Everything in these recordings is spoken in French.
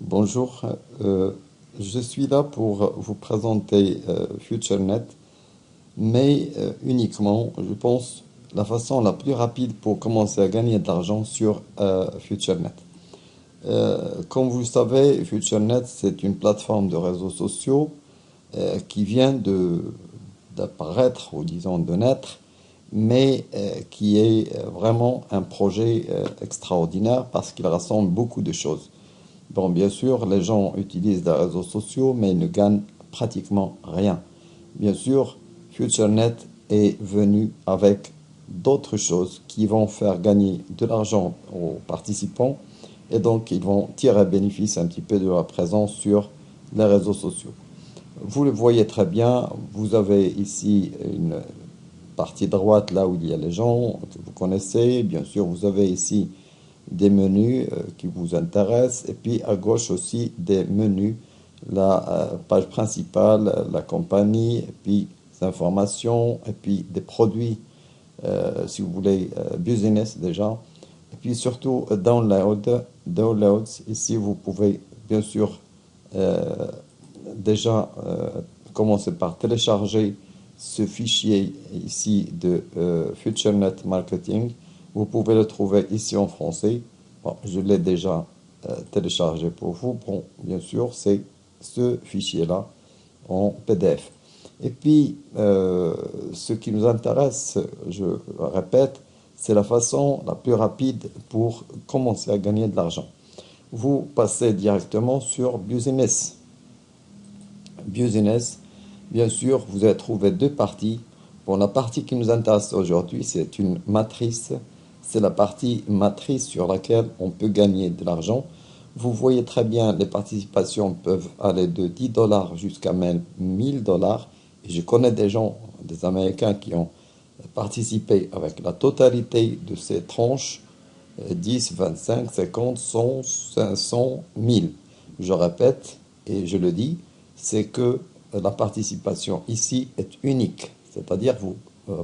Bonjour, je suis là pour vous présenter FutureNet, mais uniquement, je pense, la façon la plus rapide pour commencer à gagner de l'argent sur FutureNet. Comme vous le savez, FutureNet, c'est une plateforme de réseaux sociaux qui vient d'apparaître, ou disons de naître, mais qui est vraiment un projet extraordinaire parce qu'il rassemble beaucoup de choses. Bon, bien sûr, les gens utilisent les réseaux sociaux, mais ils ne gagnent pratiquement rien. Bien sûr, FutureNet est venu avec d'autres choses qui vont faire gagner de l'argent aux participants et donc ils vont tirer bénéfice un petit peu de leur présence sur les réseaux sociaux. Vous le voyez très bien, vous avez ici une partie droite là où il y a les gens que vous connaissez. Bien sûr, vous avez ici des menus qui vous intéressent et puis à gauche aussi des menus, la page principale, la compagnie et puis des informations et puis des produits si vous voulez business déjà et puis surtout downloads. Ici vous pouvez bien sûr euh, déjà commencer par télécharger ce fichier ici de FutureNet Marketing. Vous pouvez le trouver ici en français. Bon, je l'ai déjà téléchargé pour vous. Bon, bien sûr, c'est ce fichier-là en PDF. Et puis, ce qui nous intéresse, je répète, c'est la façon la plus rapide pour commencer à gagner de l'argent. Vous passez directement sur Business. Business, bien sûr, vous allez trouver deux parties. Bon, la partie qui nous intéresse aujourd'hui, c'est une matrice. C'est la partie matrice sur laquelle on peut gagner de l'argent. Vous voyez très bien, les participations peuvent aller de 10 dollars jusqu'à même 1000 dollars. Et je connais des gens, des Américains qui ont participé avec la totalité de ces tranches, 10, 25, 50, 100, 500, 1000. Je répète et je le dis, c'est que la participation ici est unique. C'est-à-dire vous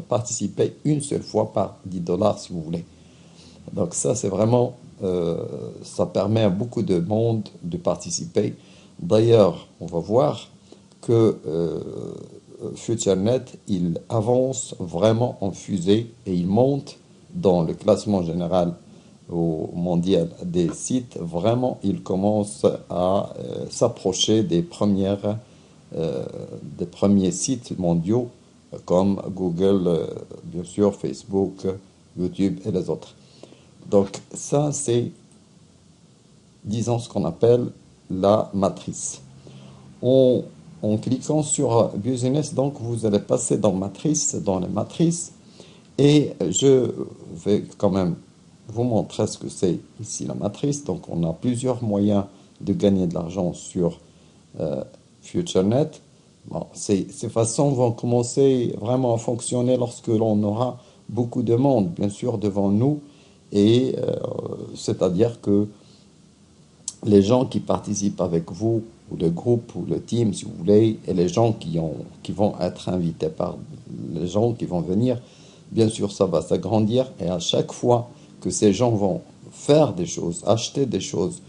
participez une seule fois par 10 dollars si vous voulez. Donc ça, c'est vraiment, ça permet à beaucoup de monde de participer. D'ailleurs, on va voir que FutureNet, il avance vraiment en fusée et il monte dans le classement général au mondial des sites. Vraiment, il commence à s'approcher des premiers sites mondiaux comme Google, bien sûr, Facebook, YouTube et les autres. Donc ça, c'est, disons, ce qu'on appelle la matrice. En, en cliquant sur Business, donc, vous allez passer dans les matrices, et je vais quand même vous montrer ce que c'est ici la matrice. Donc, on a plusieurs moyens de gagner de l'argent sur FutureNet. Bon, ces façons vont commencer vraiment à fonctionner lorsque l'on aura beaucoup de monde, bien sûr, devant nous. Et c'est-à-dire que les gens qui participent avec vous, ou le groupe, ou le team, si vous voulez, et les gens qui vont être invités par les gens qui vont venir, bien sûr, ça va s'agrandir. Et à chaque fois que ces gens vont faire des choses, acheter des choses,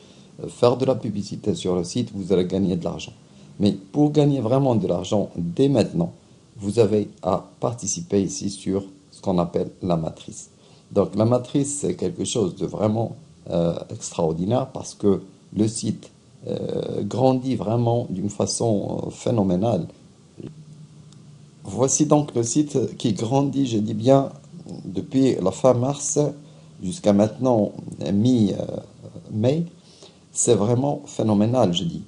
faire de la publicité sur le site, vous allez gagner de l'argent. Mais pour gagner vraiment de l'argent dès maintenant, vous avez à participer ici sur ce qu'on appelle la matrice. Donc la matrice, c'est quelque chose de vraiment extraordinaire parce que le site grandit vraiment d'une façon phénoménale. Voici donc le site qui grandit, je dis bien, depuis la fin mars jusqu'à maintenant mi-mai. C'est vraiment phénoménal, je dis,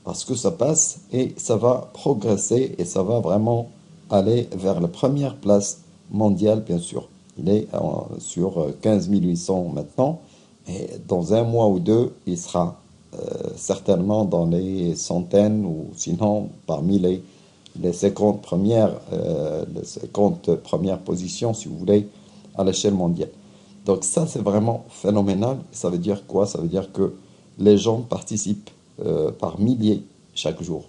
parce que ça passe et ça va progresser et ça va vraiment aller vers la première place mondiale, bien sûr. Il est sur 15 800 maintenant, et dans un mois ou deux, il sera certainement dans les centaines ou sinon parmi les 50 premières positions, si vous voulez, à l'échelle mondiale. Donc ça, c'est vraiment phénoménal. Ça veut dire quoi? Ça veut dire que les gens participent par milliers chaque jour.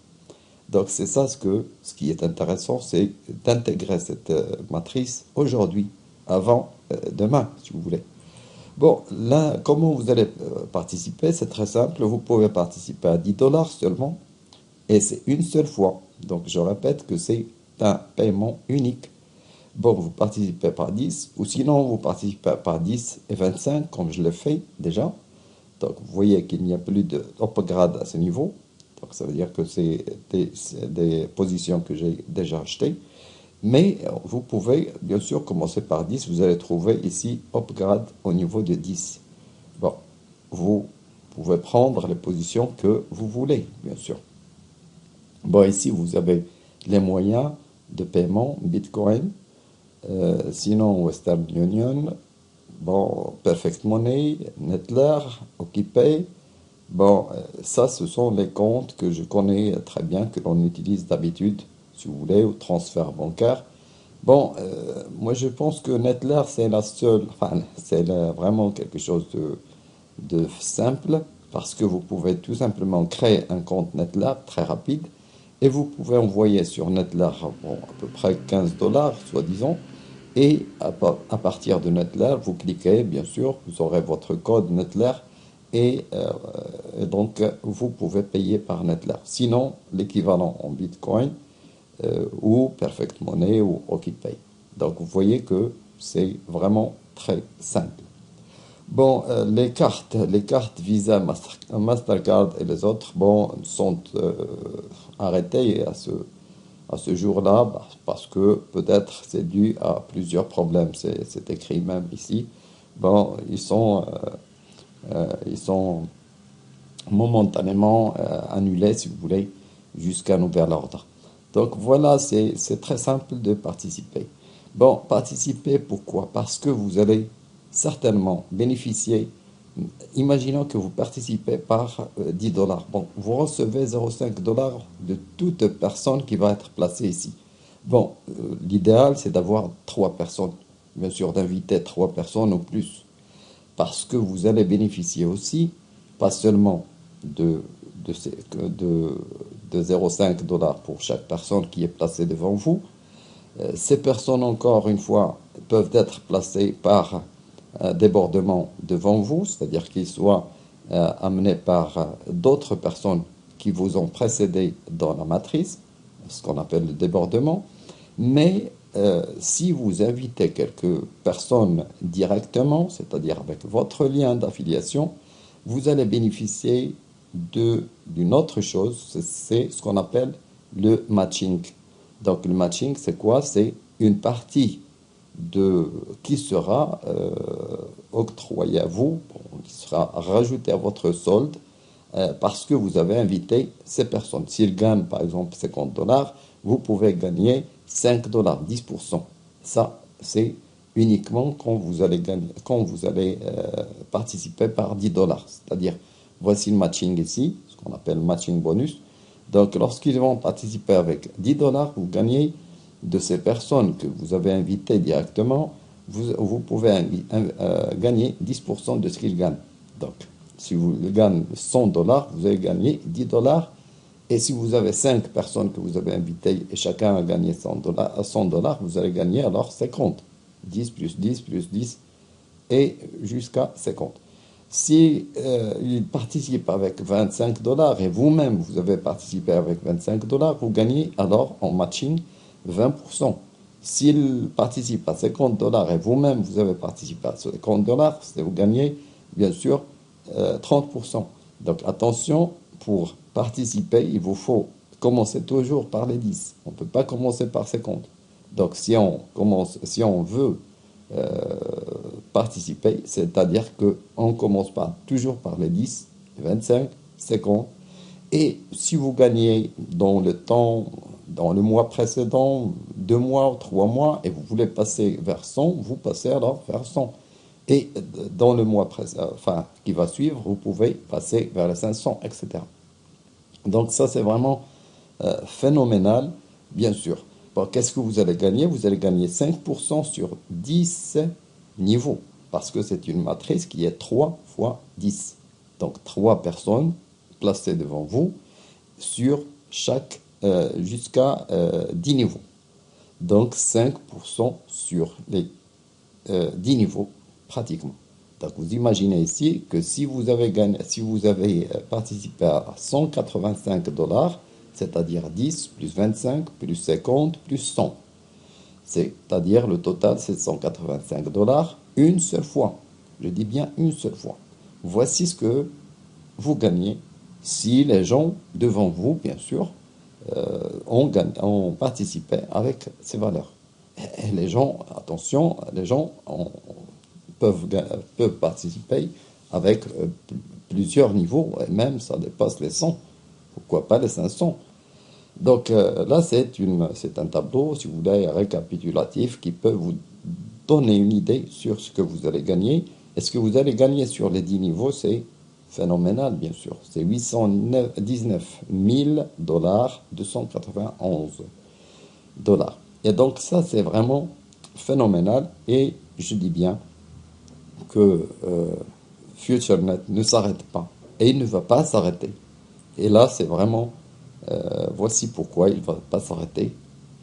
Donc c'est ça ce qui est intéressant, c'est d'intégrer cette matrice aujourd'hui, avant demain, si vous voulez. Bon, là, comment vous allez participer? C'est très simple. Vous pouvez participer à 10 dollars seulement et c'est une seule fois. Donc, je répète que c'est un paiement unique. Bon, vous participez par 10 ou sinon vous participez par 10 et 25 comme je l'ai fait déjà. Donc, vous voyez qu'il n'y a plus de upgrade à ce niveau. Donc, ça veut dire que c'est des positions que j'ai déjà achetées. Mais vous pouvez bien sûr commencer par 10. Vous allez trouver ici upgrade au niveau de 10. Bon, vous pouvez prendre les positions que vous voulez, bien sûr. Bon, ici, vous avez les moyens de paiement, Bitcoin, sinon Western Union, bon, Perfect Money, Nettler, OkPay. Bon, ça, ce sont les comptes que je connais très bien, que l'on utilise d'habitude, si vous voulez, au transfert bancaire. Bon, moi je pense que Nettler, c'est la seule, enfin, vraiment quelque chose de simple, parce que vous pouvez tout simplement créer un compte Nettler très rapide, et vous pouvez envoyer sur Nettler, bon, à peu près 15 dollars, soi-disant, et à partir de Nettler, vous cliquez, bien sûr, vous aurez votre code Nettler, et donc vous pouvez payer par Nettler. Sinon, l'équivalent en Bitcoin, ou Perfect Money ou OkPay. Donc vous voyez que c'est vraiment très simple. Bon, les cartes Visa, Mastercard et les autres, bon, sont arrêtées à ce jour-là parce que peut-être c'est dû à plusieurs problèmes. C'est écrit même ici. Bon, ils sont momentanément annulés, si vous voulez, jusqu'à nouvel ordre. Donc voilà, c'est très simple de participer. Bon, participer, pourquoi? Parce que vous allez certainement bénéficier. Imaginons que vous participez par 10 dollars. Bon, vous recevez 0,5 dollars de toute personne qui va être placée ici. Bon, l'idéal, c'est d'avoir 3 personnes. Bien sûr, d'inviter 3 personnes ou plus. Parce que vous allez bénéficier aussi, pas seulement de, de, de 0,5 dollars pour chaque personne qui est placée devant vous. Ces personnes, encore une fois, peuvent être placées par débordement devant vous, c'est-à-dire qu'ils soient amenés par d'autres personnes qui vous ont précédé dans la matrice, ce qu'on appelle le débordement. Mais si vous invitez quelques personnes directement, c'est-à-dire avec votre lien d'affiliation, vous allez bénéficier d'une autre chose, c'est ce qu'on appelle le matching. Donc le matching, c'est quoi? C'est une partie qui sera octroyée à vous, bon, qui sera rajoutée à votre solde, parce que vous avez invité ces personnes. S'ils gagnent par exemple 50 dollars, vous pouvez gagner 5 dollars, 10%. Ça, c'est uniquement quand vous allez participer par 10 dollars. C'est-à-dire, voici le matching ici, ce qu'on appelle matching bonus. Donc, lorsqu'ils vont participer avec 10 dollars, vous gagnez de ces personnes que vous avez invitées directement, vous pouvez gagner 10% de ce qu'ils gagnent. Donc, si vous gagnez 100 dollars, vous allez gagner 10 dollars. Et si vous avez 5 personnes que vous avez invitées et chacun a gagné 100 dollars, vous allez gagner alors 50. 10 plus 10 plus 10 et jusqu'à 50. Si il participe avec 25 dollars et vous-même vous avez participé avec 25 dollars, vous gagnez alors en matching 20%. S'il participe à 50 dollars et vous-même vous avez participé à 50 dollars, vous gagnez bien sûr 30%. Donc attention, pour participer, il vous faut commencer toujours par les 10. On ne peut pas commencer par 50. Donc si on veut participer, c'est-à-dire qu'on commence toujours par les 10, 25, 50. Et si vous gagnez dans le temps, dans le mois précédent, 2 mois, 3 mois, et vous voulez passer vers 100, vous passez alors vers 100. Et dans le mois qui va suivre, vous pouvez passer vers les 500, etc. Donc ça, c'est vraiment phénoménal, bien sûr. Bon, qu'est-ce que vous allez gagner? Vous allez gagner 5% sur 10 niveaux, parce que c'est une matrice qui est 3 fois 10. Donc 3 personnes placées devant vous sur jusqu'à 10 niveaux. Donc 5% sur les 10 niveaux, pratiquement. Donc vous imaginez ici que si vous avez gagné, si vous avez participé à 185 dollars, c'est-à-dire 10 plus 25 plus 50 plus 100, c'est-à-dire le total c'est 185 dollars une seule fois. Je dis bien une seule fois. Voici ce que vous gagnez si les gens devant vous, bien sûr, ont participé avec ces valeurs. Et les gens, attention, les gens peuvent participer avec plusieurs niveaux, et même ça dépasse les 100, pourquoi pas les 500. Donc là, c'est un tableau, si vous voulez, récapitulatif qui peut vous donner une idée sur ce que vous allez gagner. Et ce que vous allez gagner sur les 10 niveaux, c'est phénoménal, bien sûr. C'est 819 000 dollars, 291 dollars. Et donc ça, c'est vraiment phénoménal. Et je dis bien que FutureNet ne s'arrête pas. Et il ne va pas s'arrêter. Et là, c'est vraiment... voici pourquoi il ne va pas s'arrêter.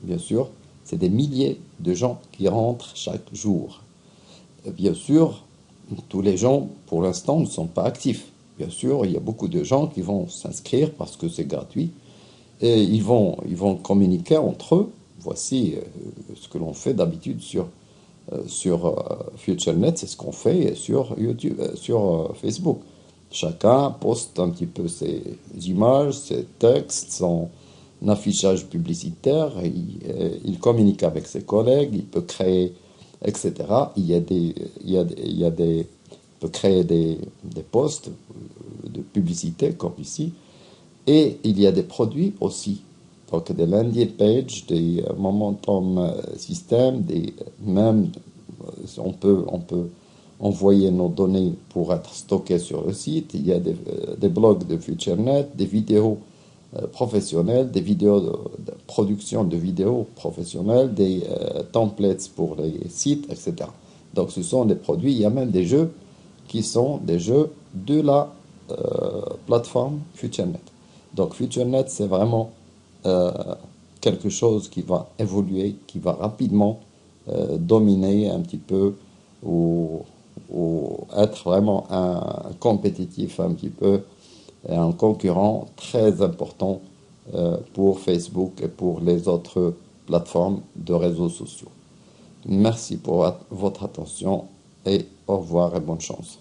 Bien sûr, c'est des milliers de gens qui rentrent chaque jour. Bien sûr, tous les gens, pour l'instant, ne sont pas actifs. Bien sûr, il y a beaucoup de gens qui vont s'inscrire parce que c'est gratuit. Et ils vont communiquer entre eux. Voici ce que l'on fait d'habitude sur FutureNet, c'est ce qu'on fait sur YouTube, sur Facebook. Chacun poste un petit peu ses images, ses textes, son affichage publicitaire, il communique avec ses collègues, il peut créer, etc. Il peut créer des posts de publicité comme ici, et il y a des produits aussi. Donc des landing pages, des momentum systems, même on peut envoyer nos données pour être stockées sur le site. Il y a des blogs de FutureNet, des vidéos professionnelles, des vidéos de production de vidéos professionnelles, des templates pour les sites, etc. Donc ce sont des produits, il y a même des jeux qui sont des jeux de la plateforme FutureNet. Donc FutureNet, c'est vraiment quelque chose qui va évoluer, qui va rapidement dominer un petit peu ou être vraiment un compétitif un petit peu, un concurrent très important pour Facebook et pour les autres plateformes de réseaux sociaux. Merci pour votre attention et au revoir et bonne chance.